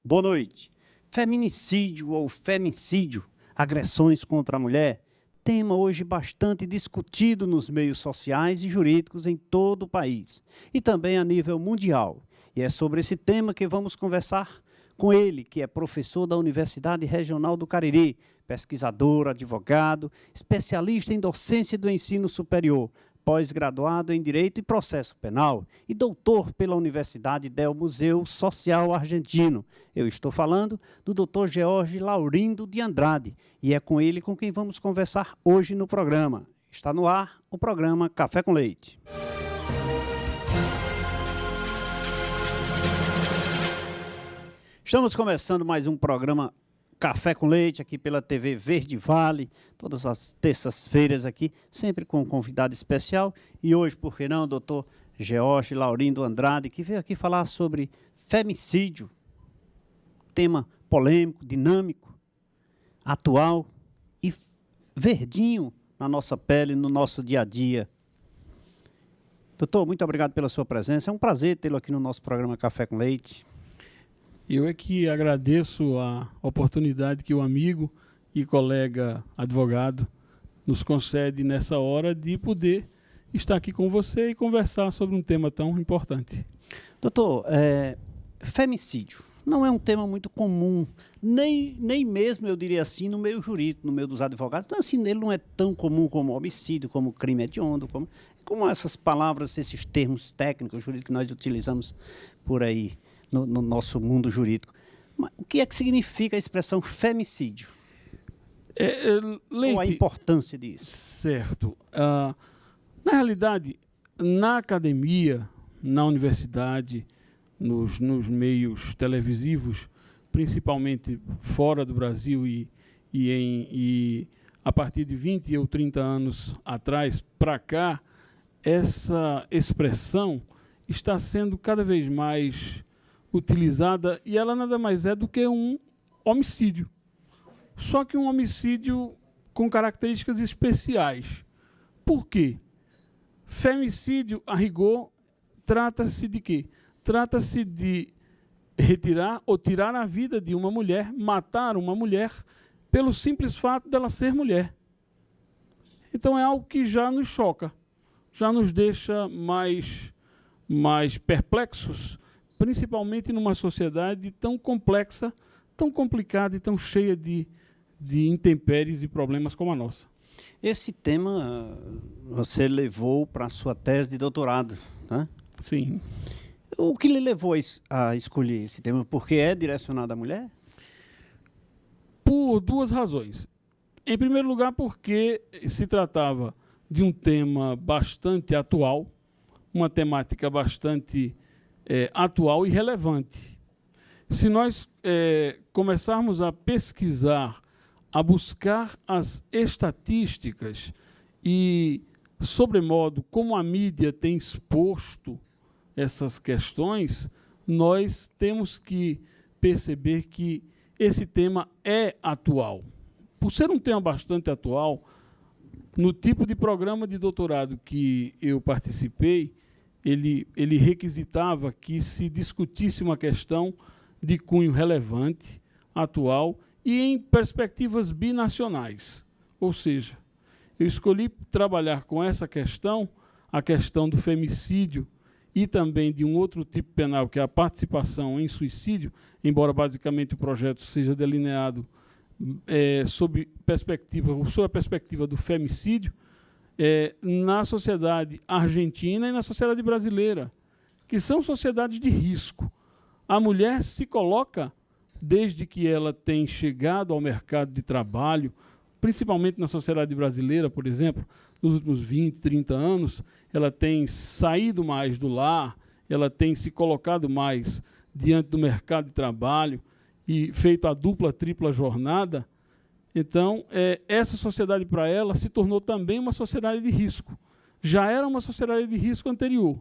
Boa noite. Feminicídio ou femicídio, agressões contra a mulher, tema hoje bastante discutido nos meios sociais e jurídicos em todo o país e também a nível mundial. E é sobre esse tema que vamos conversar com ele, que é professor da Universidade Regional do Cariri, pesquisador, advogado, especialista em docência do ensino superior, pós-graduado em Direito e Processo Penal e doutor pela Universidade del Museu Social Argentino. Eu estou falando do Dr. George Laurindo de Andrade e é com ele com quem vamos conversar hoje no programa. Está no ar o programa Café com Leite. Estamos começando mais um programa Café com Leite, aqui pela TV Verde Vale, todas as terças-feiras aqui, sempre com um convidado especial. E hoje, por que não, doutor George Laurindo Andrade, que veio aqui falar sobre femicídio, tema polêmico, dinâmico, atual e verdinho na nossa pele, no nosso dia a dia. Doutor, muito obrigado pela sua presença, é um prazer tê-lo aqui no nosso programa Café com Leite. Eu é que agradeço a oportunidade que o amigo e colega advogado nos concede nessa hora de poder estar aqui com você e conversar sobre um tema tão importante. Doutor, femicídio não é um tema muito comum, nem mesmo, eu diria assim, no meio jurídico, no meio dos advogados. Então, assim, ele não é tão comum como homicídio, como crime hediondo, como essas palavras, esses termos técnicos, jurídicos que nós utilizamos por aí. No nosso mundo jurídico. Mas o que é que significa a expressão femicídio? Leite, ou a importância disso? Certo. Na realidade, na academia, na universidade, nos meios televisivos, principalmente fora do Brasil e a partir de 20 ou 30 anos atrás para cá, essa expressão está sendo cada vez mais utilizada, e ela nada mais é do que um homicídio. Só que um homicídio com características especiais. Por quê? Femicídio, a rigor, trata-se de quê? Trata-se de retirar ou tirar a vida de uma mulher, matar uma mulher, pelo simples fato dela ser mulher. Então é algo que já nos choca, já nos deixa mais perplexos, principalmente numa sociedade tão complexa, tão complicada e tão cheia de intempéries e problemas como a nossa. Esse tema você levou para a sua tese de doutorado, né? Sim. O que lhe levou a escolher esse tema? Porque é direcionado à mulher? Por duas razões. Em primeiro lugar, porque se tratava de um tema bastante atual, uma temática bastante atual e relevante. Se nós começarmos a pesquisar, a buscar as estatísticas e, sobremodo, como a mídia tem exposto essas questões, nós temos que perceber que esse tema é atual. Por ser um tema bastante atual, no tipo de programa de doutorado que eu participei, ele requisitava que se discutisse uma questão de cunho relevante, atual e em perspectivas binacionais. Ou seja, eu escolhi trabalhar com essa questão, a questão do femicídio e também de um outro tipo penal, que é a participação em suicídio, embora basicamente o projeto seja delineado sob a perspectiva do femicídio, na sociedade argentina e na sociedade brasileira, que são sociedades de risco. A mulher se coloca, desde que ela tem chegado ao mercado de trabalho, principalmente na sociedade brasileira, por exemplo, nos últimos 20, 30 anos, ela tem saído mais do lar, ela tem se colocado mais diante do mercado de trabalho e feito a dupla, tripla jornada. Então, essa sociedade para ela se tornou também uma sociedade de risco. Já era uma sociedade de risco anterior.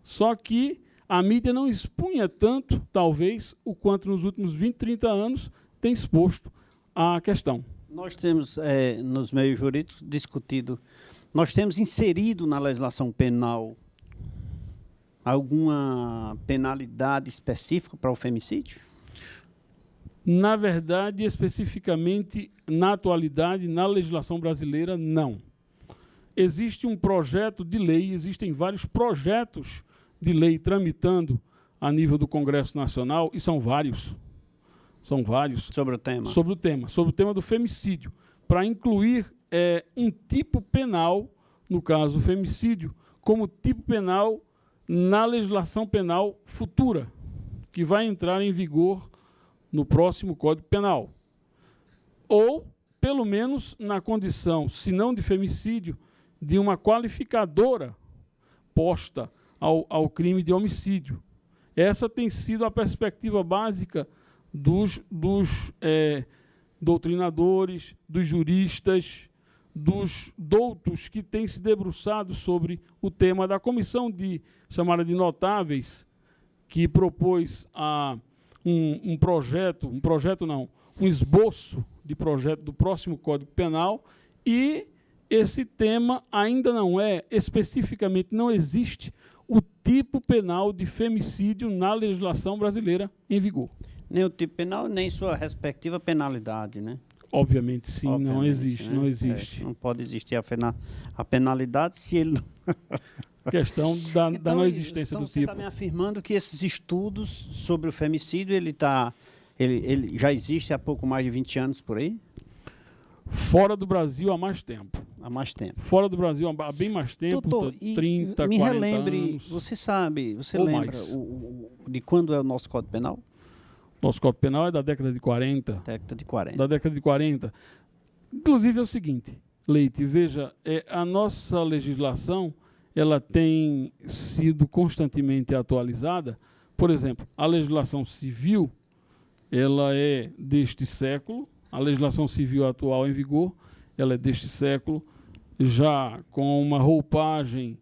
Só que a mídia não expunha tanto, talvez, o quanto nos últimos 20, 30 anos tem exposto a questão. Nós temos, nos meios jurídicos, discutido, nós temos inserido na legislação penal alguma penalidade específica para o femicídio? Na verdade, especificamente na atualidade, na legislação brasileira, não. Existe um projeto de lei, existem vários projetos de lei tramitando a nível do Congresso Nacional, e são vários. São vários. Sobre o tema. Sobre o tema do femicídio, para incluir um tipo penal, no caso, o femicídio, como tipo penal na legislação penal futura, que vai entrar em vigor no próximo Código Penal. Ou, pelo menos, na condição, se não de femicídio, de uma qualificadora posta ao crime de homicídio. Essa tem sido a perspectiva básica dos doutrinadores, dos juristas, dos doutos que têm se debruçado sobre o tema da comissão chamada de notáveis, que propôs um esboço de projeto do próximo Código Penal, e esse tema ainda não especificamente, não existe o tipo penal de femicídio na legislação brasileira em vigor. Nem o tipo penal, nem sua respectiva penalidade, né? Obviamente, sim, Obviamente, não existe, né? não existe. Não pode existir a penalidade se ele não... Questão da não existência do você tipo. Você está me afirmando que esses estudos sobre o femicídio, ele já existe há pouco mais de 20 anos por aí? Fora do Brasil há mais tempo. Há mais tempo. Fora do Brasil há bem mais tempo, Doutor, 30, me 40 relembre, anos. você ou lembra mais. De quando é o nosso Código Penal? Nosso Código Penal é da década de 40. Década de 40. Da década de 40. Inclusive é o seguinte, Leite, veja, a nossa legislação ela tem sido constantemente atualizada. Por exemplo, a legislação civil, ela é deste século, a legislação civil atual em vigor, ela é deste século, já com uma roupagem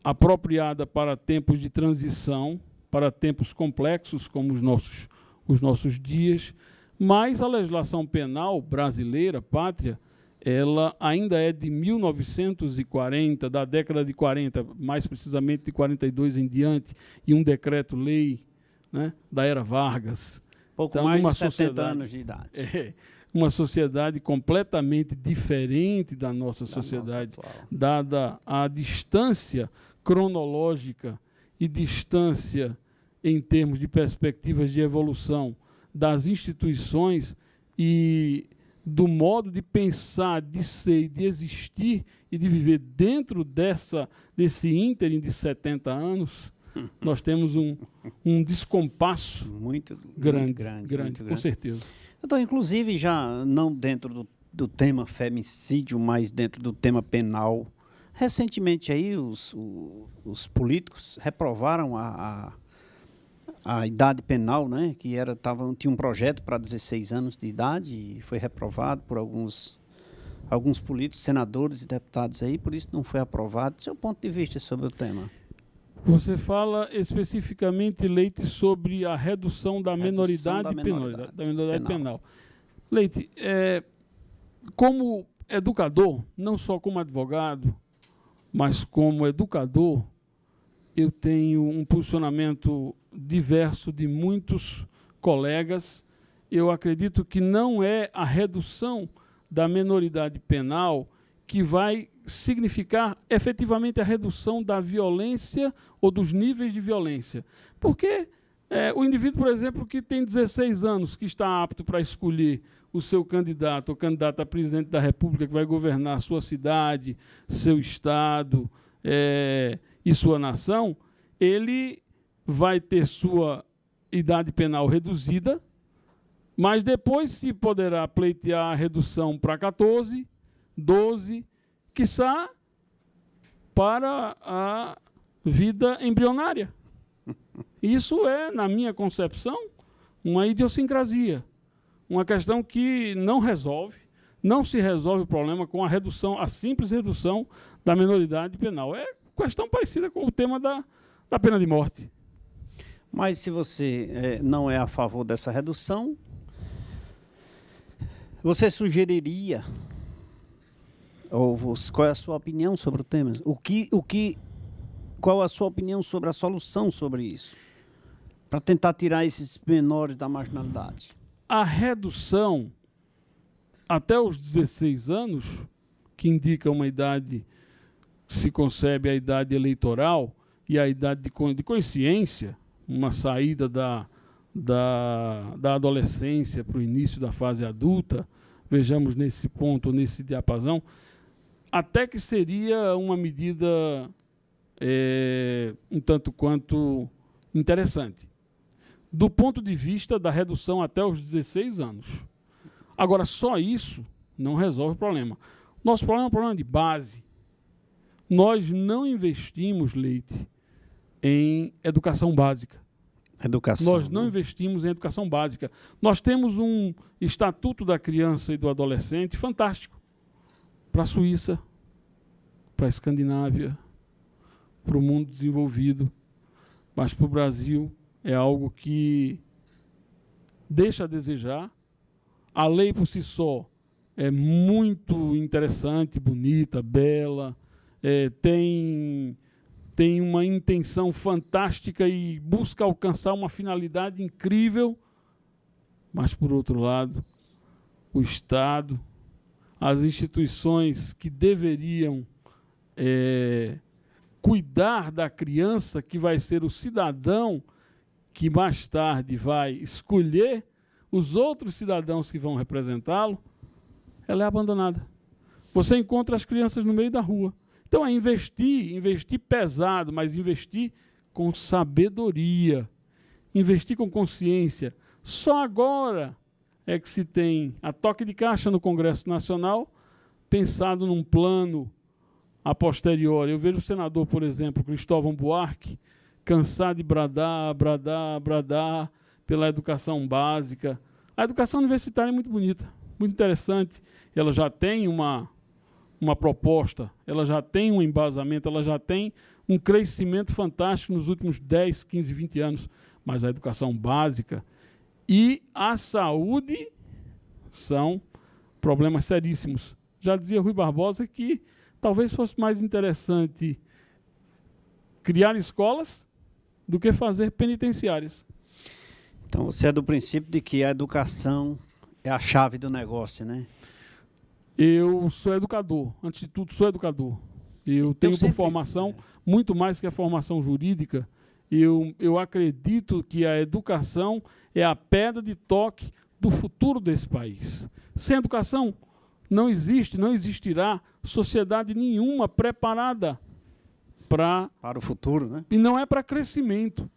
apropriada para tempos de transição, para tempos complexos como os nossos dias, mas a legislação penal brasileira, pátria, ela ainda é de 1940, da década de 40, mais precisamente de 42 em diante, e um decreto-lei, né, da era Vargas. Pouco então, mais de 70 anos de idade. Uma sociedade completamente diferente da nossa sociedade, dada a distância cronológica e distância em termos de perspectivas de evolução das instituições e do modo de pensar, de ser, de existir e de viver dentro desse ínterim de 70 anos, nós temos um descompasso muito grande, muito com certeza. Então, inclusive, já não dentro do tema femicídio, mas dentro do tema penal, recentemente aí os políticos reprovaram a idade penal, né, que tinha um projeto para 16 anos de idade e foi reprovado por alguns políticos, senadores e deputados aí, por isso não foi aprovado. Seu ponto de vista sobre o tema? Você fala especificamente, Leite, sobre a redução da menoridade penal. Leite, como educador, não só como advogado, mas como educador, eu tenho um posicionamento diverso de muitos colegas. Eu acredito que não é a redução da menoridade penal que vai significar efetivamente a redução da violência ou dos níveis de violência. Porque o indivíduo, por exemplo, que tem 16 anos, que está apto para escolher o seu candidato ou candidata a presidente da República que vai governar sua cidade, seu estado e sua nação, ele vai ter sua idade penal reduzida, mas depois se poderá pleitear a redução para 14, 12, quiçá para a vida embrionária. Isso é, na minha concepção, uma idiosincrasia, uma questão que não se resolve o problema com a simples redução da menoridade penal. É questão parecida com o tema da pena de morte. Mas se você não é a favor dessa redução, você sugeriria, qual é a sua opinião sobre o tema? Qual a sua opinião sobre a solução sobre isso? Para tentar tirar esses menores da marginalidade. a redução até os 16 anos, que indica uma idade, se concebe a idade eleitoral e a idade de consciência, uma saída da adolescência para o início da fase adulta, vejamos nesse ponto, nesse diapasão, até que seria uma medida um tanto quanto interessante, do ponto de vista da redução até os 16 anos. Agora, só isso não resolve o problema. Nosso problema é um problema de base. Nós não investimos, Leite, em educação básica. Nós não investimos em educação básica. Nós temos um Estatuto da Criança e do Adolescente fantástico para a Suíça, para a Escandinávia, para o mundo desenvolvido, mas para o Brasil é algo que deixa a desejar. A lei por si só é muito interessante, bonita, bela, tem uma intenção fantástica e busca alcançar uma finalidade incrível, mas, por outro lado, o Estado, as instituições que deveriam cuidar da criança, que vai ser o cidadão que mais tarde vai escolher os outros cidadãos que vão representá-lo, ela é abandonada. Você encontra as crianças no meio da rua. Então é investir pesado, mas investir com sabedoria, investir com consciência. Só agora é que se tem a toque de caixa no Congresso Nacional, pensado num plano a posteriori. Eu vejo o senador, por exemplo, Cristóvão Buarque, cansado de bradar pela educação básica. A educação universitária é muito bonita, muito interessante. Ela já tem uma proposta, ela já tem um embasamento, ela já tem um crescimento fantástico nos últimos 10, 15, 20 anos. Mas a educação básica e a saúde são problemas seríssimos. Já dizia Rui Barbosa que talvez fosse mais interessante criar escolas do que fazer penitenciárias. Então você é do princípio de que a educação é a chave do negócio, né? Eu sou educador, antes de tudo sou educador. Eu tenho por formação, muito mais que a formação jurídica, eu acredito que a educação é a pedra de toque do futuro desse país. Sem educação não existirá sociedade nenhuma preparada para o futuro, né? E não é para crescimento,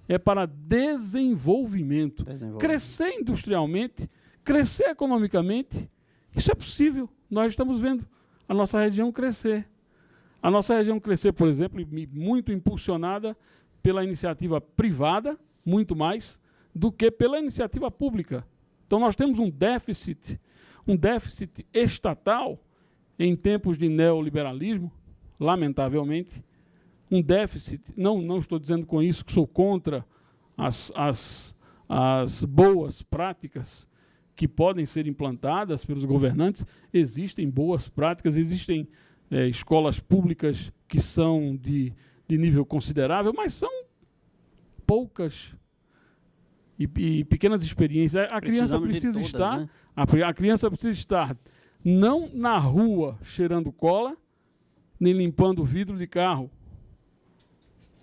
é para desenvolvimento. Crescer industrialmente, crescer economicamente, isso é possível. Nós estamos vendo a nossa região crescer. A nossa região crescer, por exemplo, muito impulsionada pela iniciativa privada, muito mais, do que pela iniciativa pública. Então nós temos um déficit estatal em tempos de neoliberalismo, lamentavelmente, um déficit, não estou dizendo com isso que sou contra as boas práticas que podem ser implantadas pelos governantes. Existem boas práticas, existem escolas públicas que são de nível considerável, mas são poucas e pequenas experiências. A criança precisa estar, né? A criança precisa estar não na rua cheirando cola, nem limpando vidro de carro.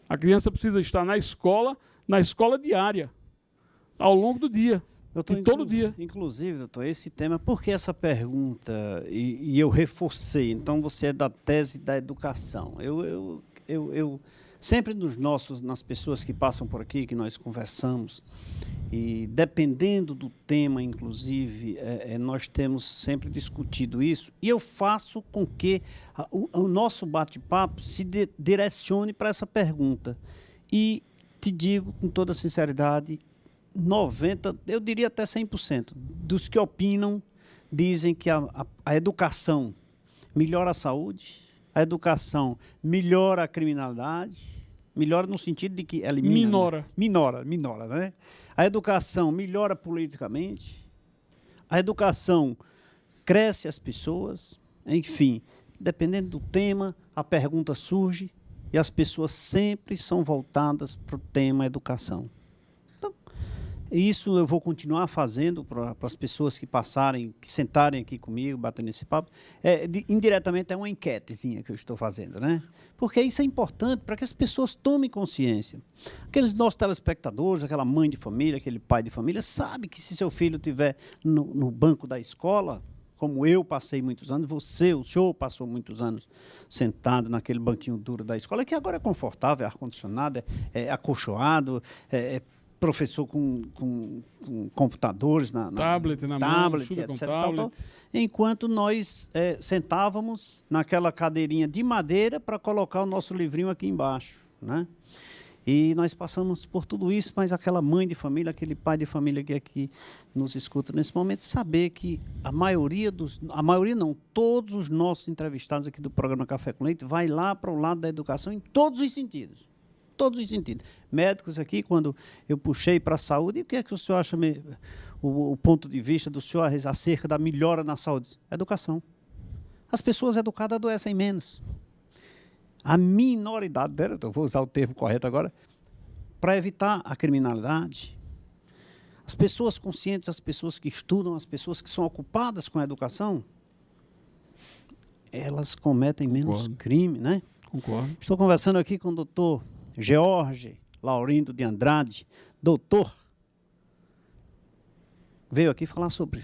A criança precisa estar na escola diária, ao longo do dia. Doutor, todo dia. Inclusive, doutor, esse tema, por que essa pergunta? E eu reforcei, então você é da tese da educação. Eu sempre nas pessoas que passam por aqui, que nós conversamos, e dependendo do tema, inclusive, nós temos sempre discutido isso, e eu faço com que o nosso bate-papo se direcione para essa pergunta. E te digo com toda sinceridade, 90%, eu diria até 100%, dos que opinam dizem que a educação melhora a saúde, a educação melhora a criminalidade, melhora no sentido de que elimina... Minora, né? A educação melhora politicamente, a educação cresce as pessoas, enfim, dependendo do tema, a pergunta surge e as pessoas sempre são voltadas para o tema educação. Então, Isso eu vou continuar fazendo para as pessoas que passarem, que sentarem aqui comigo, batendo esse papo. Indiretamente é uma enquetezinha que eu estou fazendo, né? Porque isso é importante para que as pessoas tomem consciência. Aqueles nossos telespectadores, aquela mãe de família, aquele pai de família, sabe que se seu filho estiver no banco da escola, como eu passei muitos anos, o senhor passou muitos anos sentado naquele banquinho duro da escola, que agora é confortável, é ar-condicionado, é acolchoado, é professor com computadores Tablet na mão, tablet, estuda com etc. Tal, tal, tablet. enquanto nós sentávamos naquela cadeirinha de madeira para colocar o nosso livrinho aqui embaixo, né? E nós passamos por tudo isso, mas aquela mãe de família, aquele pai de família que aqui nos escuta nesse momento, saber que a maioria não, todos os nossos entrevistados aqui do programa Café com Leite vai lá para o lado da educação em todos os sentidos. Todos os sentidos. Médicos aqui, quando eu puxei para a saúde, e o que é que o senhor acha, o ponto de vista do senhor acerca da melhora na saúde? Educação. As pessoas educadas adoecem menos. A minoridade dela, eu vou usar o termo correto agora, para evitar a criminalidade. As pessoas conscientes, as pessoas que estudam, as pessoas que são ocupadas com a educação, elas cometem menos crime, né? Concordo. Estou conversando aqui com o doutor George Laurindo de Andrade, doutor, veio aqui falar sobre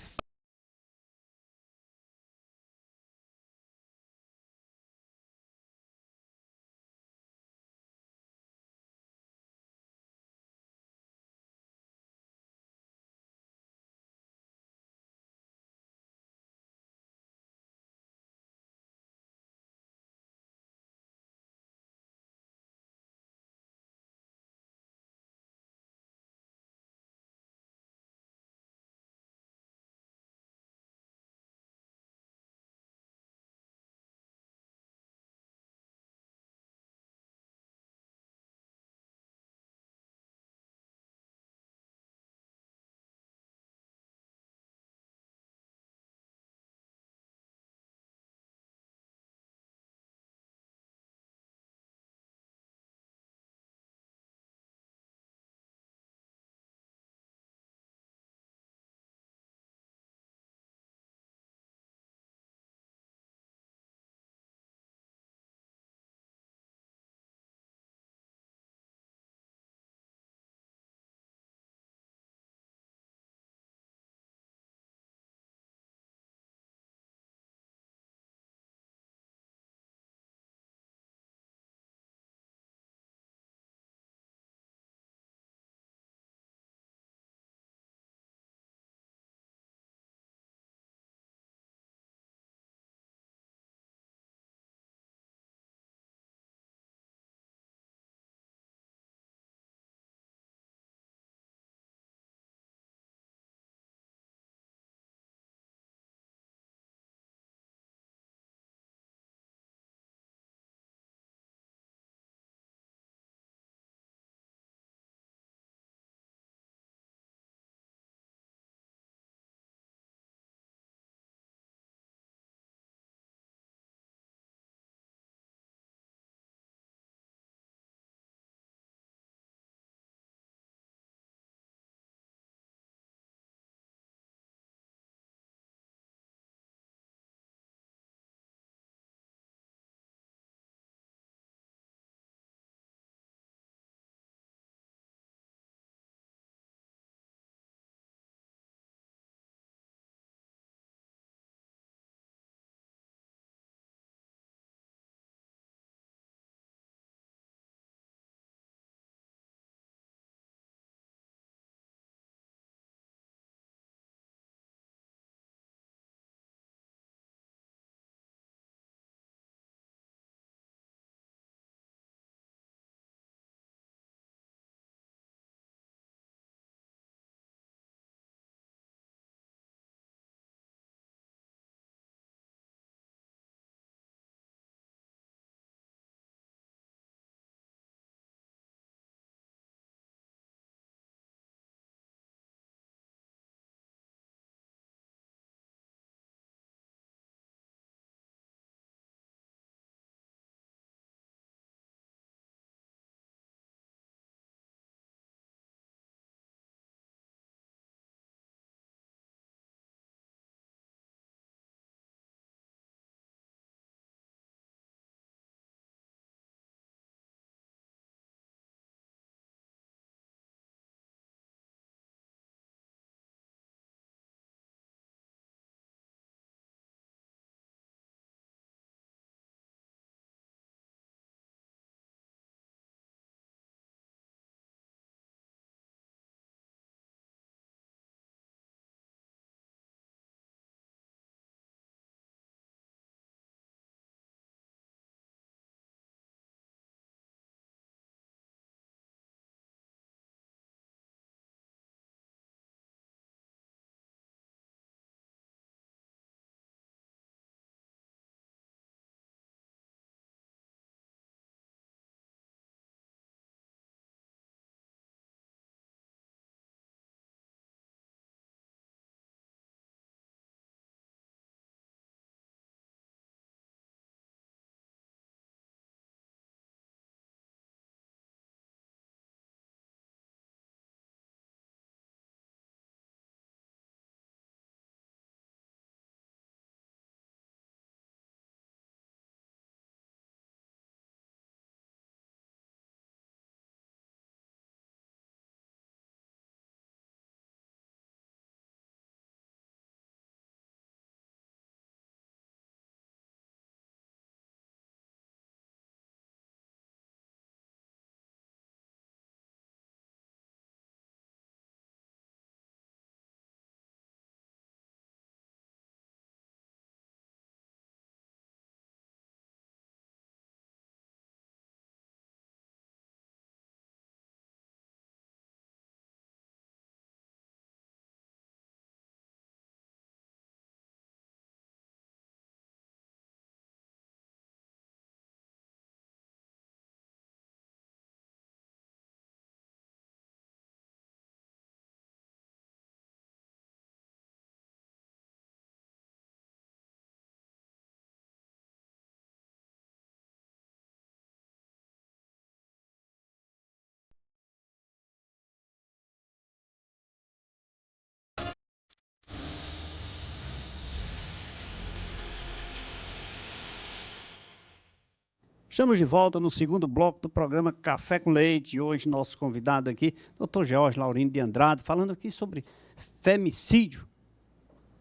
Estamos de volta no segundo bloco do programa Café com Leite. Hoje, nosso convidado aqui, Dr. George Laurindo de Andrade, falando aqui sobre femicídio,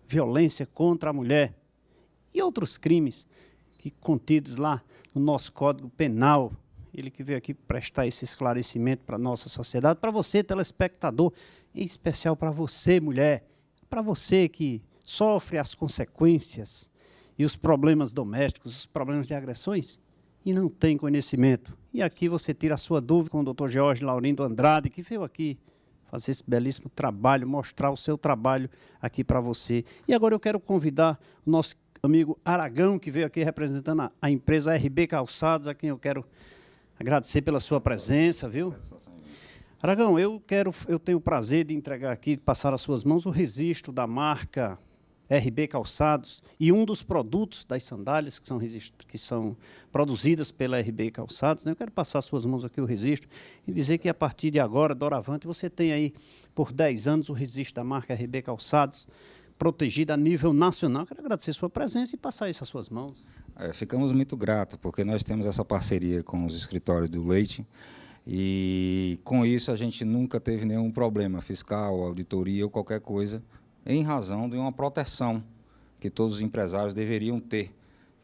violência contra a mulher e outros crimes que contidos lá no nosso Código Penal. Ele que veio aqui prestar esse esclarecimento para a nossa sociedade, para você, telespectador, em especial para você, mulher, para você que sofre as consequências e os problemas domésticos, os problemas de agressões, e não tem conhecimento. E aqui você tira a sua dúvida com o Dr. George Laurindo Andrade, que veio aqui fazer esse belíssimo trabalho, mostrar o seu trabalho aqui para você. E agora eu quero convidar o nosso amigo Aragão, que veio aqui representando a empresa RB Calçados, a quem eu quero agradecer pela sua presença, viu? Aragão, eu tenho o prazer de entregar aqui, de passar às suas mãos o registro da marca RB Calçados e um dos produtos das sandálias que são produzidas pela RB Calçados, né? Eu quero passar às suas mãos aqui o registro e dizer que a partir de agora, doravante, você tem aí por 10 anos o registro da marca RB Calçados, protegida a nível nacional. Quero agradecer a sua presença e passar isso às suas mãos. Ficamos muito gratos, porque nós temos essa parceria com os escritórios do Leite e, com isso, a gente nunca teve nenhum problema fiscal, auditoria ou qualquer coisa, em razão de uma proteção que todos os empresários deveriam ter,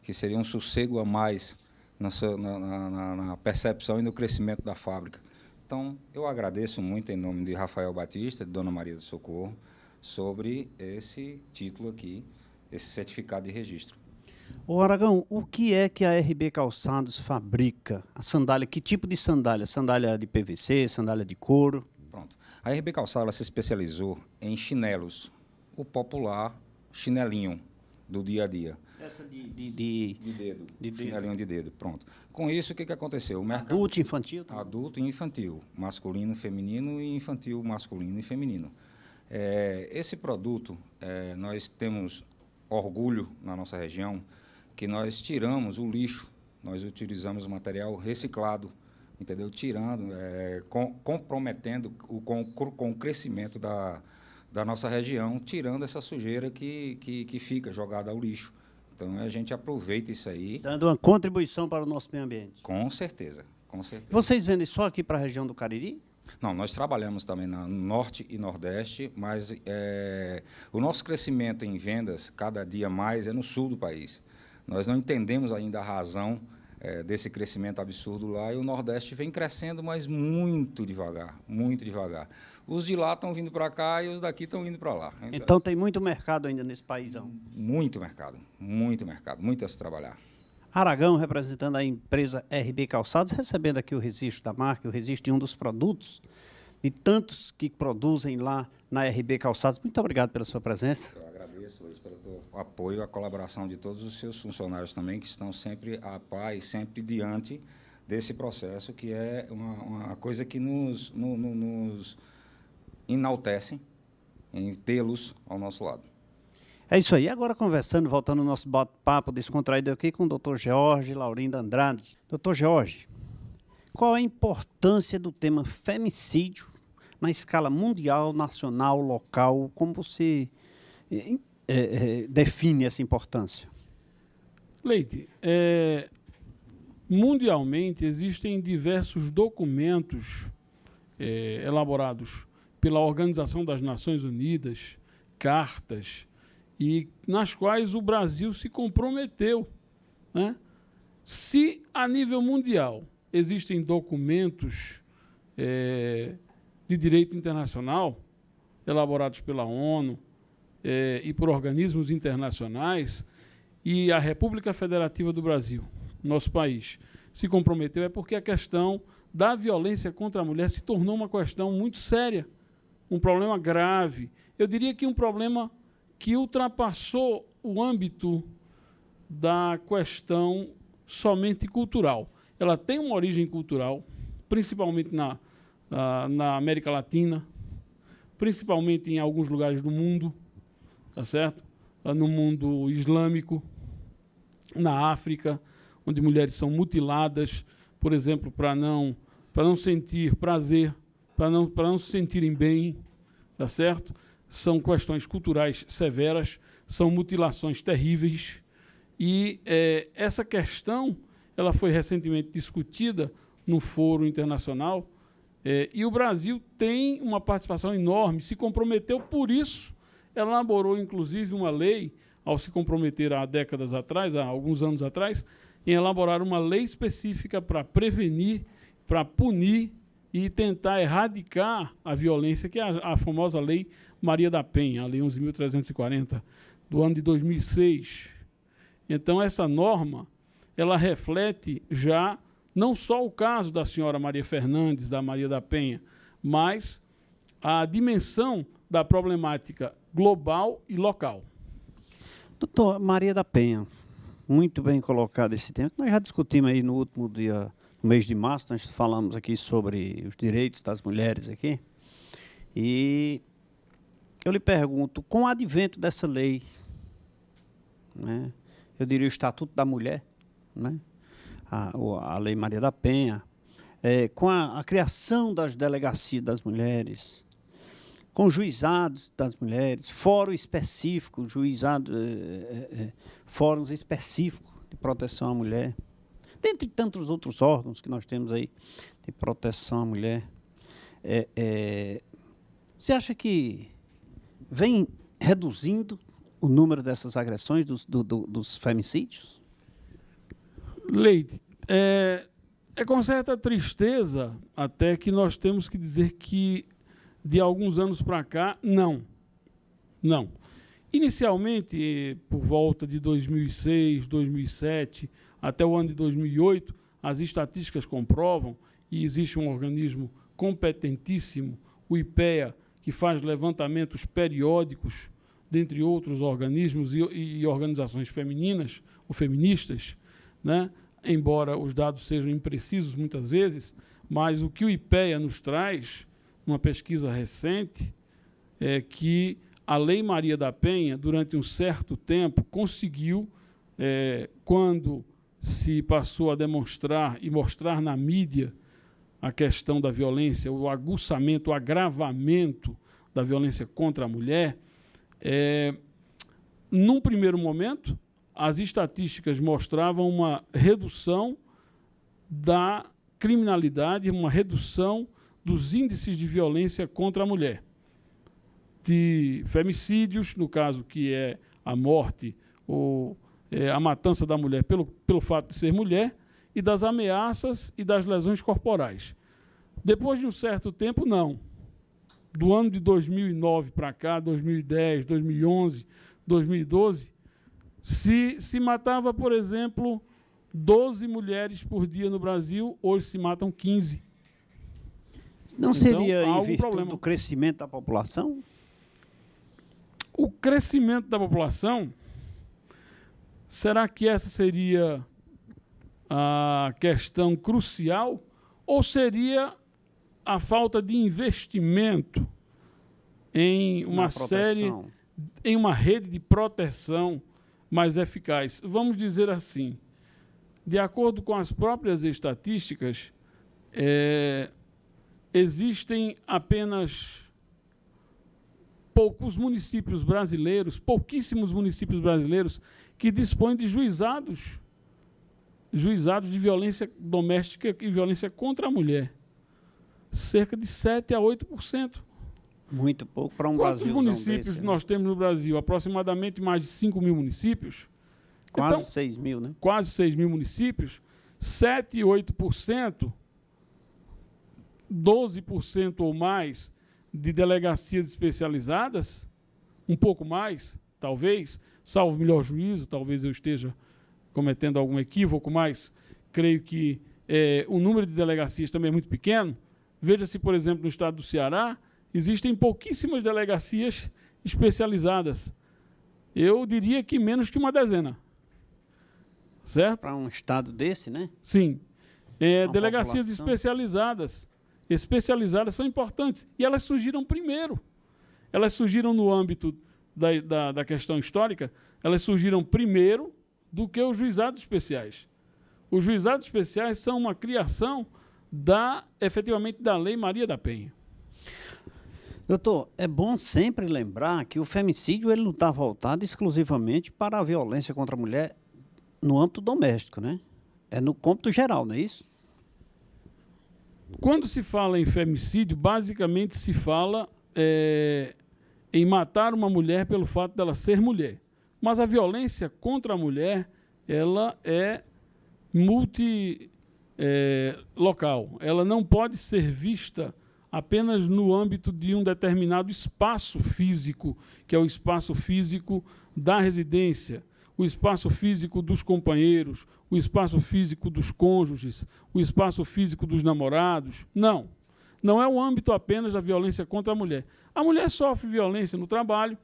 que seria um sossego a mais na percepção e no crescimento da fábrica. Então, eu agradeço muito, em nome de Rafael Batista, de Dona Maria do Socorro, sobre esse título aqui, esse certificado de registro. Ô Aragão, o que é que a RB Calçados fabrica? A sandália, que tipo de sandália? Sandália de PVC, sandália de couro? Pronto. A RB Calçados ela se especializou em chinelos, o popular chinelinho do dia a dia. Essa de dedo. Chinelinho de dedo, pronto. Com isso, o que aconteceu? O mercado, adulto, infantil? Adulto e infantil, masculino, feminino e infantil, masculino e feminino. Esse produto, nós temos orgulho na nossa região que nós tiramos o lixo, nós utilizamos material reciclado, entendeu? Tirando, comprometendo com o crescimento da nossa região, tirando essa sujeira que fica jogada ao lixo. Então, a gente aproveita isso aí. Dando uma contribuição para o nosso meio ambiente. Com certeza, com certeza. Vocês vendem só aqui para a região do Cariri? Não, nós trabalhamos também no Norte e Nordeste, mas o nosso crescimento em vendas, cada dia mais, é no Sul do país. Nós não entendemos ainda a razão desse crescimento absurdo lá, e o Nordeste vem crescendo, mas muito devagar, muito devagar. Os de lá estão vindo para cá e os daqui estão indo para lá. Então tem muito mercado ainda nesse paísão? Muito mercado, muito a se trabalhar. Aragão, representando a empresa RB Calçados, recebendo aqui o registro da marca, o registro de um dos produtos, de tantos que produzem lá na RB Calçados. Muito obrigado pela sua presença. Eu agradeço, Luiz, pelo apoio, a colaboração de todos os seus funcionários também, que estão sempre a par e sempre diante desse processo, que é uma coisa que nos enaltece em tê-los ao nosso lado. É isso aí. Agora conversando, voltando ao nosso bate-papo descontraído aqui com o Dr. George Laurindo Andrade. Dr. George, qual a importância do tema femicídio na escala mundial, nacional, local? Como você define essa importância? Leite, mundialmente existem diversos documentos elaborados pela Organização das Nações Unidas, cartas, e nas quais o Brasil se comprometeu, né? Se a nível mundial existem documentos de direito internacional elaborados pela ONU e por organismos internacionais, e a República Federativa do Brasil, nosso país, se comprometeu, é porque a questão da violência contra a mulher se tornou uma questão muito séria, um problema grave. Eu diria que um problema que ultrapassou o âmbito da questão somente cultural. Ela tem uma origem cultural, principalmente na América Latina, principalmente em alguns lugares do mundo, tá certo? No mundo islâmico, na África, onde mulheres são mutiladas, por exemplo, para não sentir prazer, para não se sentirem bem, tá certo? São questões culturais severas, são mutilações terríveis, e essa questão ela foi recentemente discutida no foro internacional, e o Brasil tem uma participação enorme, se comprometeu por isso, elaborou inclusive uma lei, ao se comprometer há décadas atrás, há alguns anos atrás, em elaborar uma lei específica para prevenir, para punir e tentar erradicar a violência, que é a famosa Lei Maria da Penha, a Lei 11.340, do ano de 2006. Então, essa norma, ela reflete já não só o caso da senhora Maria Fernandes, da Maria da Penha, mas a dimensão da problemática global e local. Doutor, Maria da Penha, muito bem colocado esse tema. Nós já discutimos aí no último dia, no mês de março, nós falamos aqui sobre os direitos das mulheres aqui. E eu lhe pergunto, com o advento dessa lei, né, eu diria o Estatuto da Mulher, né, a Lei Maria da Penha, com a criação das delegacias das mulheres, com juizados das mulheres, fórum específico, fóruns específicos de proteção à mulher, dentre tantos outros órgãos que nós temos aí de proteção à mulher. Você acha que vem reduzindo o número dessas agressões, dos femicídios? Leite, é com certa tristeza até que nós temos que dizer que, de alguns anos para cá, não. Não. Inicialmente, por volta de 2006, 2007, até o ano de 2008, as estatísticas comprovam, e existe um organismo competentíssimo, o IPEA, que faz levantamentos periódicos, dentre outros organismos e organizações femininas ou feministas, né? Embora os dados sejam imprecisos muitas vezes, mas o que o IPEA nos traz, uma pesquisa recente, é que a Lei Maria da Penha, durante um certo tempo, conseguiu, quando se passou a demonstrar e mostrar na mídia a questão da violência, o aguçamento, o agravamento da violência contra a mulher, num primeiro momento, as estatísticas mostravam uma redução da criminalidade, uma redução dos índices de violência contra a mulher, de femicídios, no caso que é a morte ou a matança da mulher pelo fato de ser mulher, e das ameaças e das lesões corporais. Depois de um certo tempo, não. Do ano de 2009 para cá, 2010, 2011, 2012, se matava, por exemplo, 12 mulheres por dia no Brasil, hoje se matam 15. Não seria em virtude do crescimento da população? O crescimento da população, será que essa seria a questão crucial? Ou seria a falta de investimento em uma em uma rede de proteção mais eficaz? Vamos dizer assim, de acordo com as próprias estatísticas, existem apenas pouquíssimos municípios brasileiros que dispõem de juizados de violência doméstica e violência contra a mulher. Cerca de 7 a 8%. Muito pouco para um Brasil. Quantos municípios nós temos no Brasil? Aproximadamente mais de 5 mil municípios. Quase então, 6 mil, né? Quase 6 mil municípios. 7 e 8%, 12% ou mais de delegacias especializadas, um pouco mais, talvez, salvo melhor juízo, talvez eu esteja cometendo algum equívoco, mas creio que o número de delegacias também é muito pequeno. Veja-se, por exemplo, no estado do Ceará, existem pouquíssimas delegacias especializadas. Eu diria que menos que uma dezena. Certo? Para um estado desse, né? Sim. Delegacias especializadas. Especializadas são importantes. E elas surgiram primeiro. Elas surgiram no âmbito da questão histórica, elas surgiram primeiro do que os juizados especiais. Os juizados especiais são uma criação efetivamente da Lei Maria da Penha. Doutor, é bom sempre lembrar que o femicídio ele não está voltado exclusivamente para a violência contra a mulher no âmbito doméstico, né? É no cômputo geral, não é isso? Quando se fala em femicídio, basicamente se fala em matar uma mulher pelo fato dela ser mulher. Mas a violência contra a mulher, ela é multilocal. Ela não pode ser vista apenas no âmbito de um determinado espaço físico, que é o espaço físico da residência, o espaço físico dos companheiros, o espaço físico dos cônjuges, o espaço físico dos namorados. Não. Não é o âmbito apenas da violência contra a mulher. A mulher sofre violência no trabalho,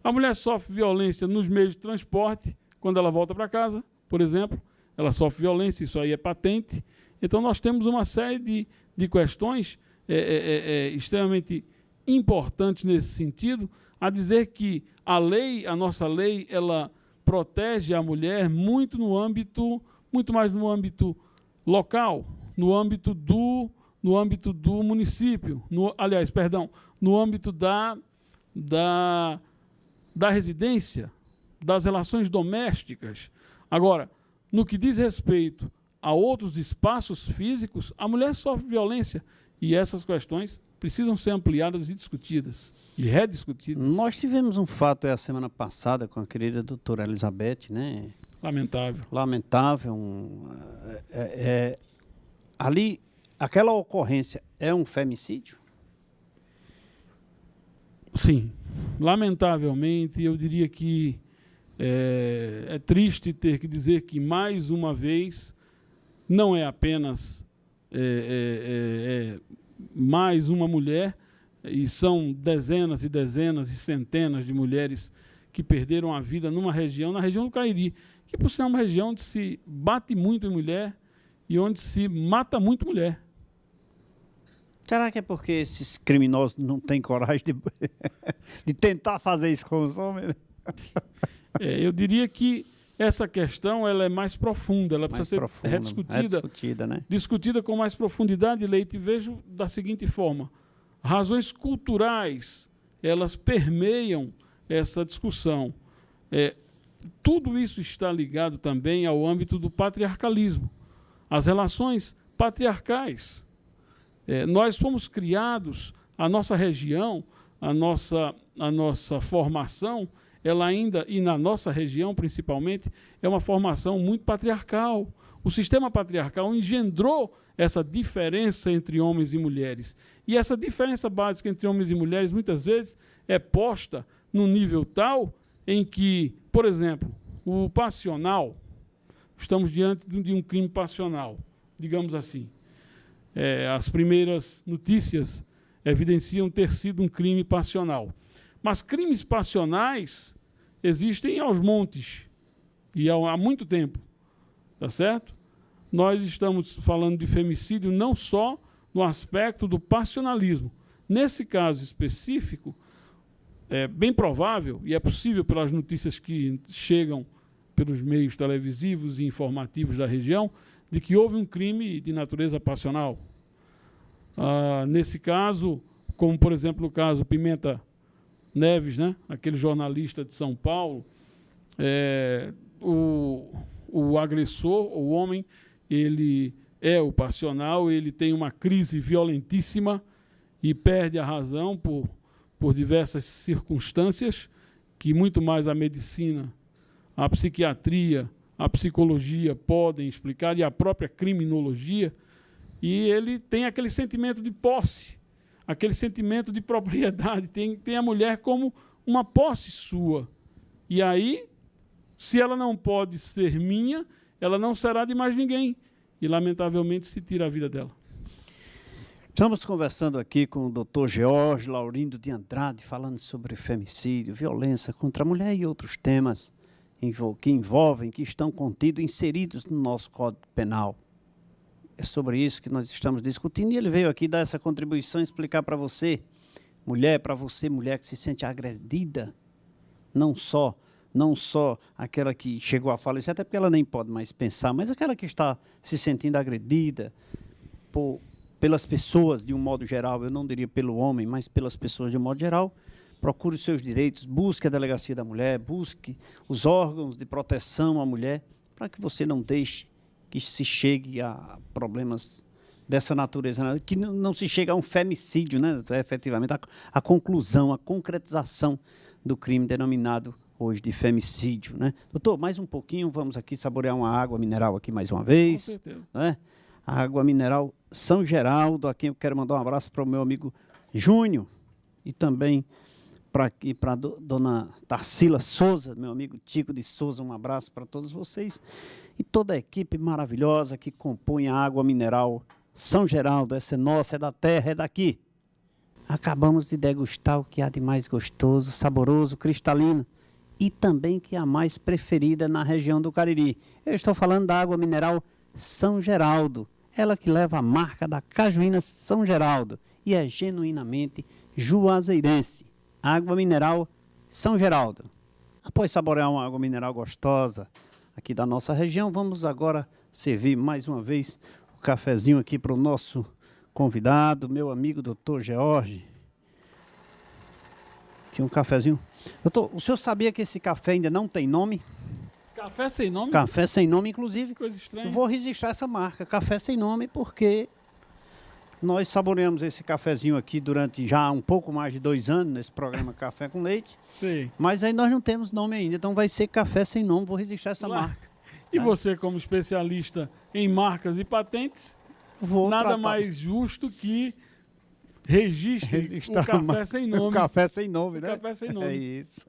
a mulher sofre violência nos meios de transporte, quando ela volta para casa, por exemplo, ela sofre violência, isso aí é patente. Então, nós temos uma série de questões extremamente importantes nesse sentido, a dizer que a nossa lei, ela protege a mulher muito mais no âmbito local, no âmbito do município, no âmbito da residência, das relações domésticas. Agora, no que diz respeito a outros espaços físicos, a mulher sofre violência e essas questões precisam ser ampliadas e discutidas e rediscutidas. Nós tivemos um fato a semana passada com a querida doutora Elizabeth, né? Lamentável. Lamentável. Ali, aquela ocorrência é um femicídio? Sim. Lamentavelmente, eu diria que é triste ter que dizer que, mais uma vez, não é apenas mais uma mulher, e são dezenas e dezenas e centenas de mulheres que perderam a vida na região do Cariri, que por sinal é uma região onde se bate muito em mulher e onde se mata muito mulher. Será que é porque esses criminosos não têm coragem de tentar fazer isso com os homens? Eu diria que essa questão ela é mais profunda, ela precisa ser rediscutida, né? Discutida com mais profundidade, Leite, e vejo da seguinte forma: razões culturais, elas permeiam essa discussão. Tudo isso está ligado também ao âmbito do patriarcalismo, as relações patriarcais. Nós fomos criados, a nossa região, a nossa formação, ela ainda, e na nossa região principalmente, é uma formação muito patriarcal. O sistema patriarcal engendrou essa diferença entre homens e mulheres. E essa diferença básica entre homens e mulheres, muitas vezes, é posta num nível tal em que, por exemplo, o passional, estamos diante de um crime passional, digamos assim. As primeiras notícias evidenciam ter sido um crime passional. Mas crimes passionais existem aos montes e há muito tempo, tá certo? Nós estamos falando de femicídio não só no aspecto do passionalismo. Nesse caso específico, é bem provável, e é possível pelas notícias que chegam pelos meios televisivos e informativos da região, de que houve um crime de natureza passional. Nesse caso, como por exemplo o caso Pimenta Neves, né? Aquele jornalista de São Paulo, o agressor, o homem, ele é o passional, ele tem uma crise violentíssima e perde a razão por diversas circunstâncias que muito mais a medicina, a psiquiatria, a psicologia podem explicar, e a própria criminologia, e ele tem aquele sentimento de posse, aquele sentimento de propriedade, tem a mulher como uma posse sua. E aí, se ela não pode ser minha, ela não será de mais ninguém. E, lamentavelmente, se tira a vida dela. Estamos conversando aqui com o Dr. George Laurindo de Andrade, falando sobre femicídio, violência contra a mulher e outros temas que estão contidos, inseridos no nosso Código Penal. É sobre isso que nós estamos discutindo, e ele veio aqui dar essa contribuição, explicar para você, mulher que se sente agredida, não só aquela que chegou a falecer, até porque ela nem pode mais pensar, mas aquela que está se sentindo agredida pelas pessoas de um modo geral, eu não diria pelo homem, mas pelas pessoas de um modo geral. Procure os seus direitos, busque a Delegacia da Mulher, busque os órgãos de proteção à mulher, para que você não deixe que se chegue a problemas dessa natureza, né? Que não se chega a um femicídio, né? Efetivamente, a conclusão, a concretização do crime denominado hoje de femicídio, né? Doutor, mais um pouquinho, vamos aqui saborear uma água mineral aqui mais uma vez. Com certeza. Né? A água mineral São Geraldo, aqui eu quero mandar um abraço para o meu amigo Júnior e também para dona Tarsila Souza, meu amigo Tico de Souza, um abraço para todos vocês e toda a equipe maravilhosa que compõe a água mineral São Geraldo. Essa é nossa, é da terra, é daqui. Acabamos de degustar o que há de mais gostoso, saboroso, cristalino e também que é a mais preferida na região do Cariri. Eu estou falando da água mineral São Geraldo, ela que leva a marca da Cajuína São Geraldo e é genuinamente juazeirense. Água mineral São Geraldo. Após saborear uma água mineral gostosa aqui da nossa região, vamos agora servir mais uma vez o cafezinho aqui para o nosso convidado, meu amigo Dr. George. Aqui um cafezinho. Doutor, o senhor sabia que esse café ainda não tem nome? Café sem nome? Café sem nome, inclusive. Coisa estranha. Vou registrar essa marca, Café Sem Nome, porque nós saboreamos esse cafezinho aqui durante já um pouco mais de 2 anos, nesse programa Café com Leite. Sim. Mas aí nós não temos nome ainda, então vai ser Café Sem Nome, vou registrar essa marca. E você, como especialista em marcas e patentes, nada tratar. mais justo que registre o Café Sem Nome. O Café Sem Nome, O né? Café Sem Nome. É isso.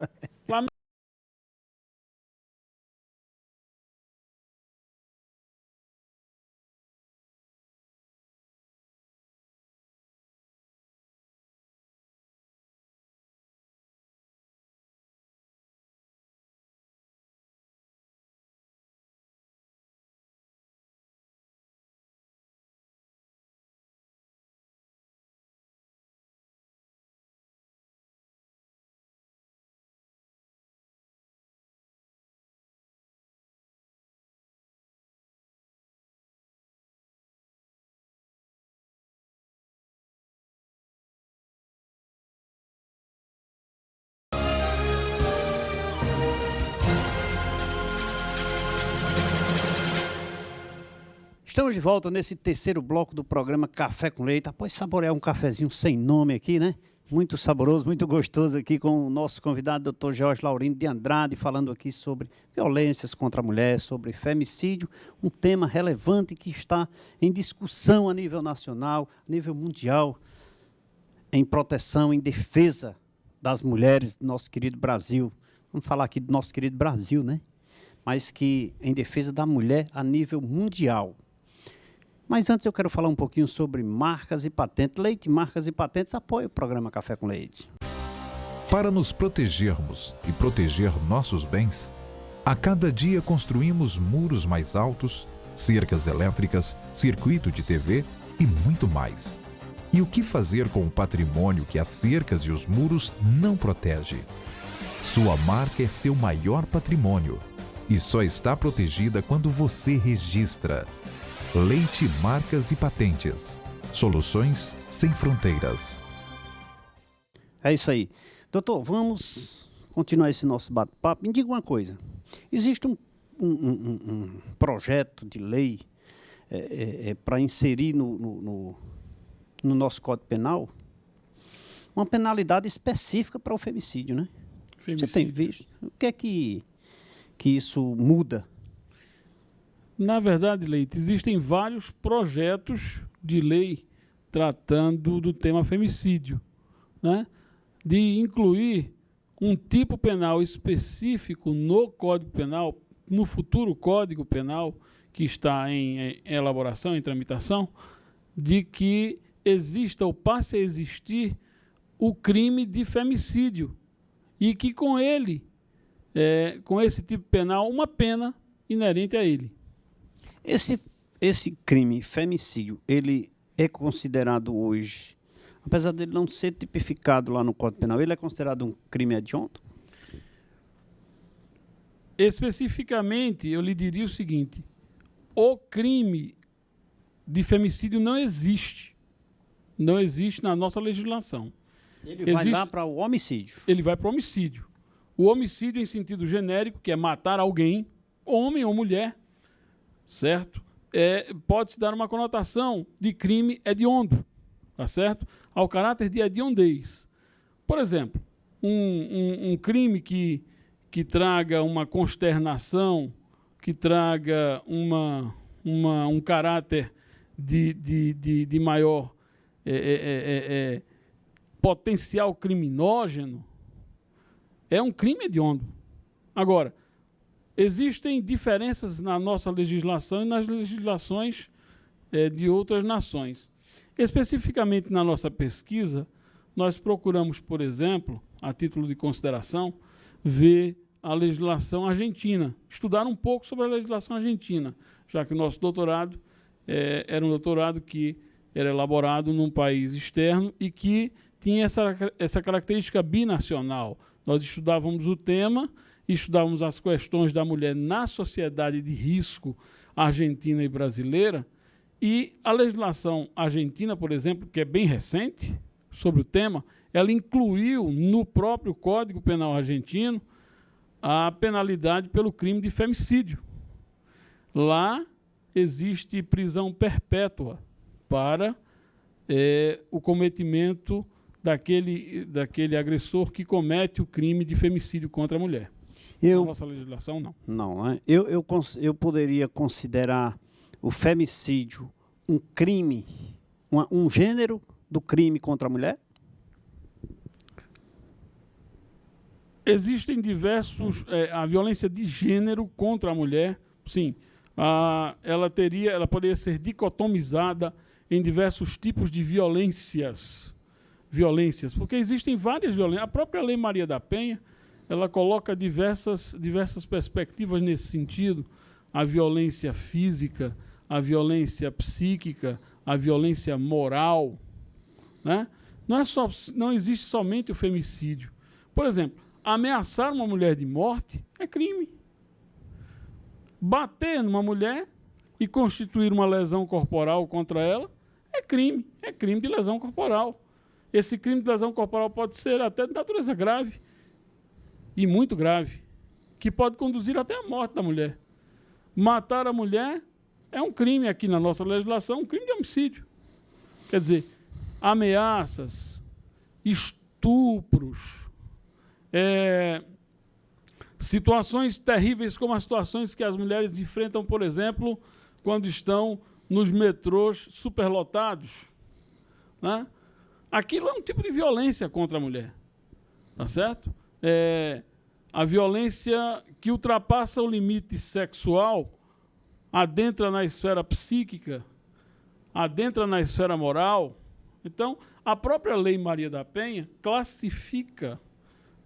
Estamos de volta nesse terceiro bloco do programa Café com Leite. Após saborear um cafezinho sem nome aqui, né? Muito saboroso, muito gostoso aqui com o nosso convidado, Dr. George Laurindo de Andrade, falando aqui sobre violências contra a mulher, sobre femicídio, um tema relevante que está em discussão a nível nacional, a nível mundial, em proteção, em defesa das mulheres do nosso querido Brasil. Vamos falar aqui do nosso querido Brasil, né? Mas que em defesa da mulher a nível mundial. Mas antes eu quero falar um pouquinho sobre marcas e patentes. Leite, Marcas e Patentes apoia o programa Café com Leite. Para nos protegermos e proteger nossos bens, a cada dia construímos muros mais altos, cercas elétricas, circuito de TV e muito mais. E o que fazer com o patrimônio que as cercas e os muros não protegem? Sua marca é seu maior patrimônio e só está protegida quando você registra. Leite, Marcas e Patentes. Soluções sem fronteiras. É isso aí. Doutor, vamos continuar esse nosso bate-papo. Me diga uma coisa. Existe um projeto de lei para inserir no nosso Código Penal uma penalidade específica para o femicídio, né? Você tem visto? O que é que isso muda? Na verdade, Leite, existem vários projetos de lei tratando do tema femicídio, né? De incluir um tipo penal específico no Código Penal, no futuro Código Penal, que está em elaboração, em tramitação, de que exista ou passe a existir o crime de femicídio e que com ele, com esse tipo penal, uma pena inerente a ele. Esse crime, femicídio, ele é considerado hoje, apesar dele não ser tipificado lá no Código Penal, ele é considerado um crime hediondo? Especificamente, eu lhe diria o seguinte: o crime de femicídio não existe. Não existe na nossa legislação. Ele vai lá para o homicídio. Ele vai para o homicídio. O homicídio em sentido genérico, que é matar alguém, homem ou mulher, certo? pode-se dar uma conotação de crime hediondo, tá certo? Ao caráter de hediondez. Por exemplo, um crime que traga uma consternação, que traga um caráter de maior potencial criminógeno, é um crime hediondo. Agora, existem diferenças na nossa legislação e nas legislações de outras nações. Especificamente na nossa pesquisa, nós procuramos, por exemplo, a título de consideração, ver a legislação argentina, estudar um pouco sobre a legislação argentina, já que o nosso doutorado era um doutorado que era elaborado num país externo e que tinha essa característica binacional. Nós estudávamos o tema, estudávamos as questões da mulher na sociedade de risco argentina e brasileira, e a legislação argentina, por exemplo, que é bem recente sobre o tema, ela incluiu no próprio Código Penal argentino a penalidade pelo crime de femicídio. Lá existe prisão perpétua para o cometimento daquele agressor que comete o crime de femicídio contra a mulher. Na nossa legislação, não. Não, né? Eu poderia considerar o femicídio um crime, um gênero do crime contra a mulher? Existem diversos... a violência de gênero contra a mulher, sim, ela poderia ser dicotomizada em diversos tipos de violências, porque existem várias violências. A própria Lei Maria da Penha, ela coloca diversas perspectivas nesse sentido: a violência física, a violência psíquica, a violência moral, né? Não existe somente o femicídio. Por exemplo, ameaçar uma mulher de morte é crime. Bater numa mulher e constituir uma lesão corporal contra ela é crime de lesão corporal. Esse crime de lesão corporal pode ser até de natureza grave, e muito grave, que pode conduzir até a morte da mulher. Matar a mulher é um crime aqui na nossa legislação, um crime de homicídio. Quer dizer, ameaças, estupros, situações terríveis como as situações que as mulheres enfrentam, por exemplo, quando estão nos metrôs superlotados, né? Aquilo é um tipo de violência contra a mulher, tá certo? A violência que ultrapassa o limite sexual, adentra na esfera psíquica, adentra na esfera moral. Então, a própria Lei Maria da Penha classifica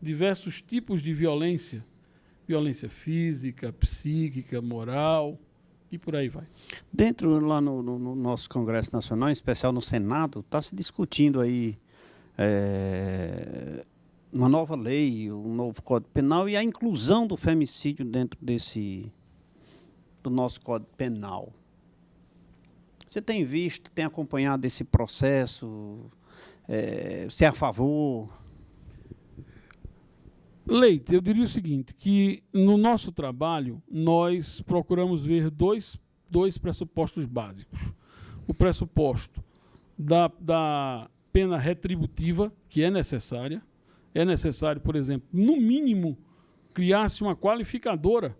diversos tipos de violência: violência física, psíquica, moral, e por aí vai. Lá no nosso Congresso Nacional, em especial no Senado, está se discutindo aí uma nova lei, um novo Código Penal e a inclusão do femicídio dentro do nosso Código Penal. Você tem visto, tem acompanhado esse processo? Você é a favor? Leite, eu diria o seguinte, que no nosso trabalho nós procuramos ver dois pressupostos básicos. O pressuposto da pena retributiva, que é necessária. É necessário, por exemplo, no mínimo, criar-se uma qualificadora,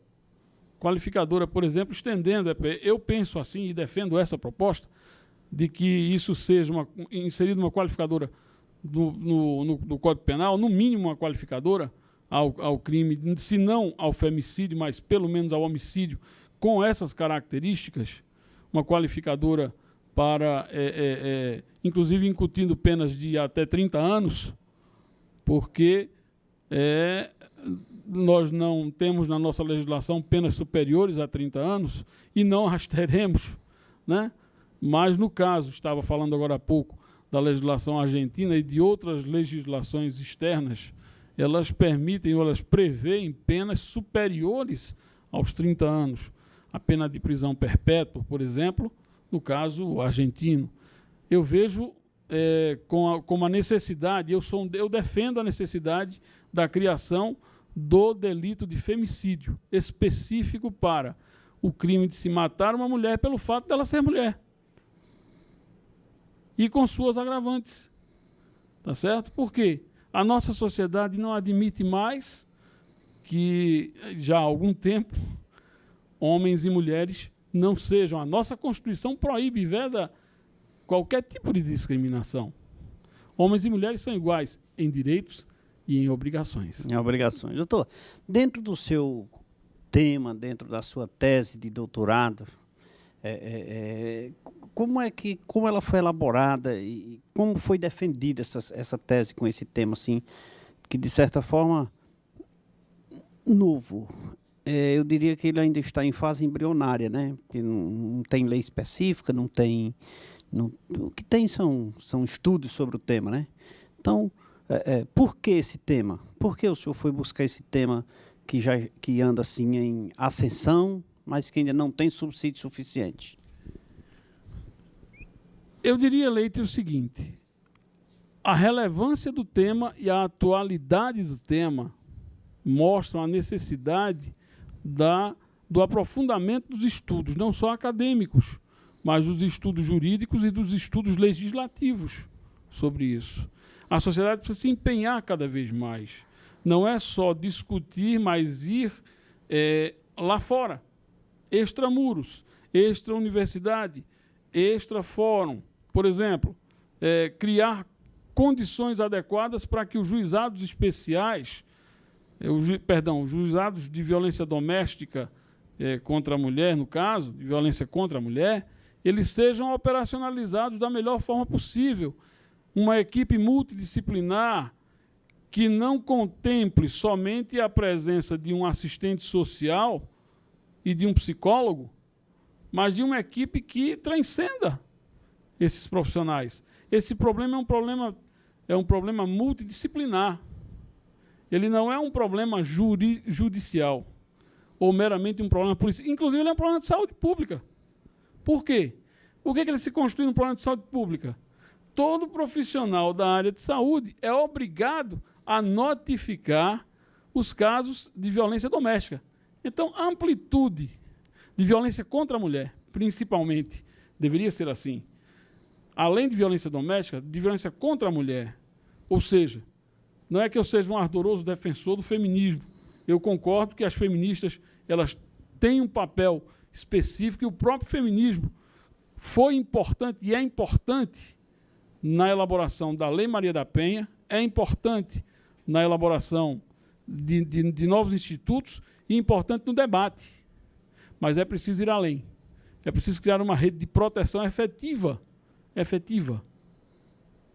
por exemplo, estendendo. Eu penso assim e defendo essa proposta, de que isso seja inserido uma qualificadora no Código Penal, no mínimo uma qualificadora ao crime, se não ao femicídio, mas pelo menos ao homicídio, com essas características, uma qualificadora para, inclusive, incutindo penas de até 30 anos, porque nós não temos na nossa legislação penas superiores a 30 anos e não as teremos, né? Mas, no caso, estava falando agora há pouco da legislação argentina e de outras legislações externas, elas permitem ou elas prevêem penas superiores aos 30 anos. A pena de prisão perpétua, por exemplo, no caso argentino. Eu vejo como a necessidade, eu defendo a necessidade da criação do delito de femicídio, específico para o crime de se matar uma mulher pelo fato dela ser mulher. E com suas agravantes. Tá certo? Por quê? A nossa sociedade não admite mais que, já há algum tempo, homens e mulheres não sejam. A nossa Constituição proíbe e veda qualquer tipo de discriminação. Homens e mulheres são iguais em direitos e em obrigações. Em obrigações. Doutor, dentro do seu tema, dentro da sua tese de doutorado, como ela foi elaborada e como foi defendida essa tese com esse tema, assim, que de certa forma novo? Eu diria que ele ainda está em fase embrionária, né? Porque não tem lei específica, não tem. O que tem são estudos sobre o tema, né? Então, por que esse tema? Por que o senhor foi buscar esse tema que anda assim em ascensão, mas que ainda não tem subsídio suficiente? Eu diria, Leite, o seguinte: a relevância do tema e a atualidade do tema mostram a necessidade do aprofundamento dos estudos, não só acadêmicos, mas dos estudos jurídicos e dos estudos legislativos sobre isso. A sociedade precisa se empenhar cada vez mais. Não é só discutir, mas ir lá fora, extramuros, extra-universidade, extra-fórum. Por exemplo, criar condições adequadas para que os juizados especiais, os juizados de violência doméstica contra a mulher, no caso, de violência contra a mulher, eles sejam operacionalizados da melhor forma possível. Uma equipe multidisciplinar que não contemple somente a presença de um assistente social e de um psicólogo, mas de uma equipe que transcenda esses profissionais. Esse problema é um problema multidisciplinar. Ele não é um problema judicial ou meramente um problema policial. Inclusive, ele é um problema de saúde pública. Por quê? Por que ele se constitui um problema de saúde pública? Todo profissional da área de saúde é obrigado a notificar os casos de violência doméstica. Então, a amplitude de violência contra a mulher, principalmente, deveria ser assim. Além de violência doméstica, de violência contra a mulher. Ou seja, não é que eu seja um ardoroso defensor do feminismo. Eu concordo que as feministas elas têm um papel específico e o próprio feminismo foi importante e é importante na elaboração da Lei Maria da Penha, é importante na elaboração de novos institutos e importante no debate. Mas é preciso ir além. É preciso criar uma rede de proteção efetiva,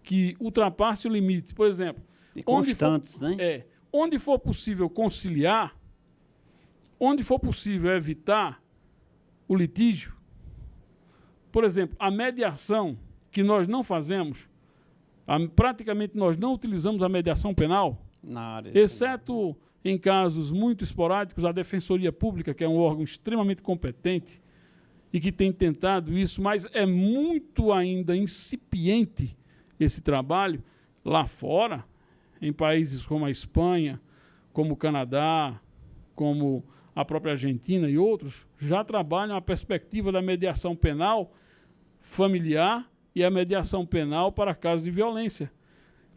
que ultrapasse o limite. Por exemplo, e constantes, né? Onde for possível conciliar, onde for possível evitar o litígio, por exemplo, a mediação, que nós não fazemos, praticamente nós não utilizamos a mediação penal, na área, exceto em casos muito esporádicos, a Defensoria Pública, que é um órgão extremamente competente e que tem tentado isso, mas é muito ainda incipiente esse trabalho lá fora, em países como a Espanha, como o Canadá, como a própria Argentina e outros, já trabalham a perspectiva da mediação penal familiar e a mediação penal para casos de violência,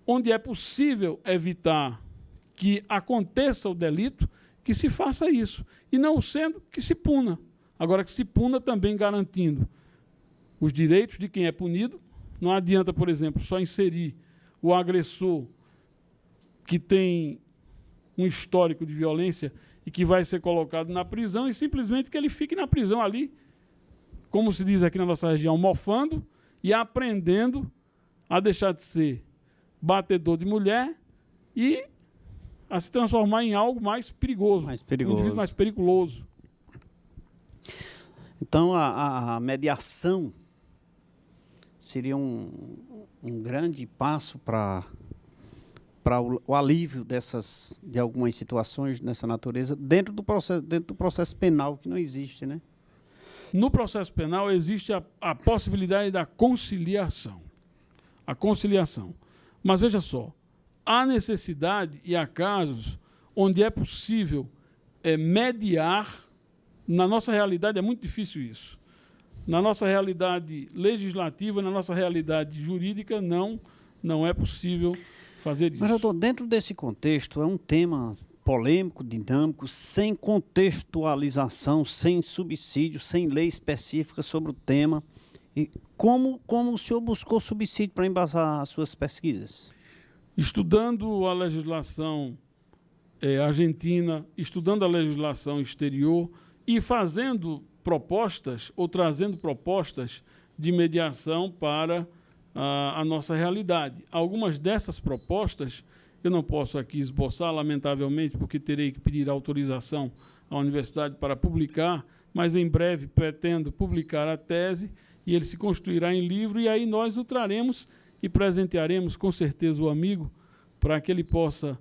onde é possível evitar que aconteça o delito, que se faça isso, e não sendo, que se puna. Agora, que se puna também garantindo os direitos de quem é punido. Não adianta, por exemplo, só inserir o agressor que tem um histórico de violência e que vai ser colocado na prisão e simplesmente que ele fique na prisão ali, como se diz aqui na nossa região, mofando e aprendendo a deixar de ser batedor de mulher e a se transformar em algo mais perigoso. Um indivíduo mais periculoso. Então, a mediação seria um grande passo para o alívio de algumas situações dessa natureza dentro do processo penal, que não existe, né? No processo penal existe a possibilidade da conciliação. A conciliação. Mas veja só, há necessidade e há casos onde é possível mediar Na nossa realidade é muito difícil isso. Na nossa realidade legislativa, na nossa realidade jurídica, não é possível fazer isso. Mas, doutor, dentro desse contexto, é um tema polêmico, dinâmico, sem contextualização, sem subsídio, sem lei específica sobre o tema. E como o senhor buscou subsídio para embasar as suas pesquisas? Estudando a legislação argentina, estudando a legislação exterior e fazendo propostas ou trazendo propostas de mediação para a nossa realidade. Algumas dessas propostas eu não posso aqui esboçar, lamentavelmente, porque terei que pedir autorização à universidade para publicar, mas em breve pretendo publicar a tese e ele se constituirá em livro, e aí nós o traremos e presentearemos com certeza o amigo para que ele possa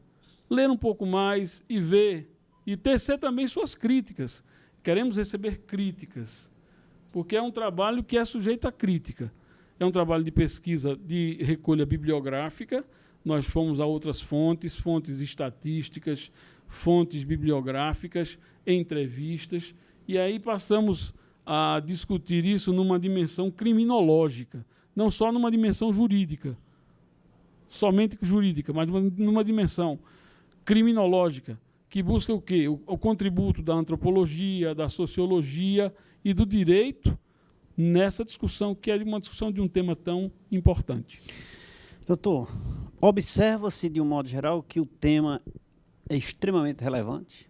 ler um pouco mais e ver e tecer também suas críticas. Queremos receber críticas, porque é um trabalho que é sujeito a crítica. É um trabalho de pesquisa, de recolha bibliográfica. Nós fomos a outras fontes estatísticas, fontes bibliográficas, entrevistas, e aí passamos a discutir isso numa dimensão criminológica, não só numa dimensão jurídica, somente jurídica, mas numa dimensão criminológica, que busca o quê? O contributo da antropologia, da sociologia e do direito nessa discussão, que é uma discussão de um tema tão importante. Doutor, observa-se, de um modo geral, que o tema é extremamente relevante.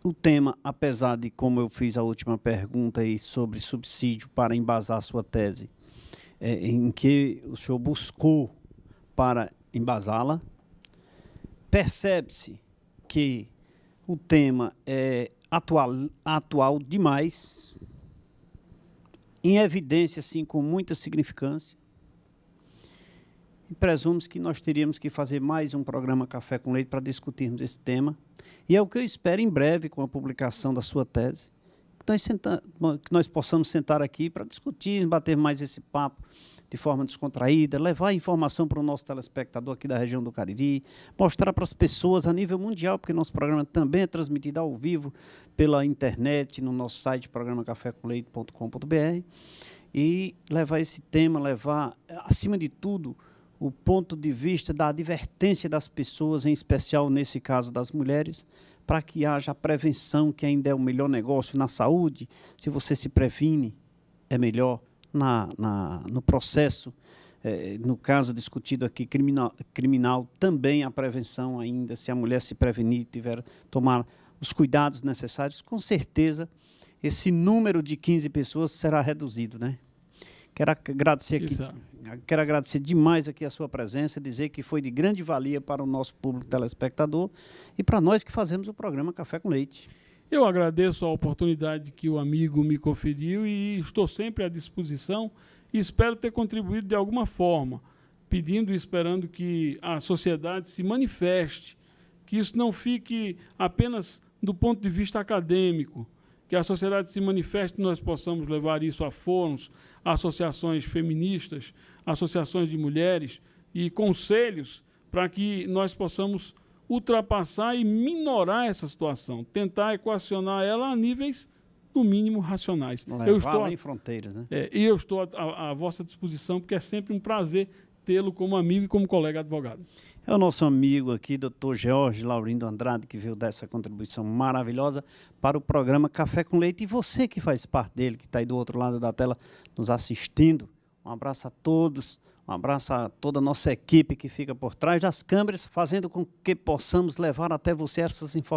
O tema, apesar de, como eu fiz a última pergunta aí sobre subsídio para embasar a sua tese, em que o senhor buscou para embasá-la, percebe-se que o tema é atual demais, em evidência, assim, com muita significância. E presumo que nós teríamos que fazer mais um programa Café com Leite para discutirmos esse tema. E é o que eu espero em breve, com a publicação da sua tese, que nós possamos sentar aqui para discutir, bater mais esse papo de forma descontraída, levar informação para o nosso telespectador aqui da região do Cariri, mostrar para as pessoas a nível mundial, porque nosso programa também é transmitido ao vivo pela internet, no nosso site, programaCafécomLeite.com.br, e levar esse tema, levar, acima de tudo, o ponto de vista da advertência das pessoas, em especial nesse caso das mulheres, para que haja a prevenção, que ainda é o melhor negócio na saúde. Se você se previne, é melhor. No processo, no caso discutido aqui, criminal, também a prevenção ainda, se a mulher se prevenir, tomar os cuidados necessários, com certeza esse número de 15 pessoas será reduzido, né? Quero agradecer demais aqui a sua presença, dizer que foi de grande valia para o nosso público telespectador e para nós que fazemos o programa Café com Leite. Eu agradeço a oportunidade que o amigo me conferiu e estou sempre à disposição e espero ter contribuído de alguma forma, pedindo e esperando que a sociedade se manifeste, que isso não fique apenas do ponto de vista acadêmico, que a sociedade se manifeste e nós possamos levar isso a fóruns, associações feministas, associações de mulheres e conselhos para que nós possamos ultrapassar e minorar essa situação, tentar equacionar ela a níveis, no mínimo, racionais. Eu estou em fronteiras, né? E eu estou à vossa disposição, porque é sempre um prazer tê-lo como amigo e como colega advogado. É o nosso amigo aqui, doutor George Laurindo Andrade, que veio dessa contribuição maravilhosa para o programa Café com Leite. E você que faz parte dele, que está aí do outro lado da tela nos assistindo, um abraço a todos. Um abraço a toda a nossa equipe que fica por trás das câmeras, fazendo com que possamos levar até você essas informações.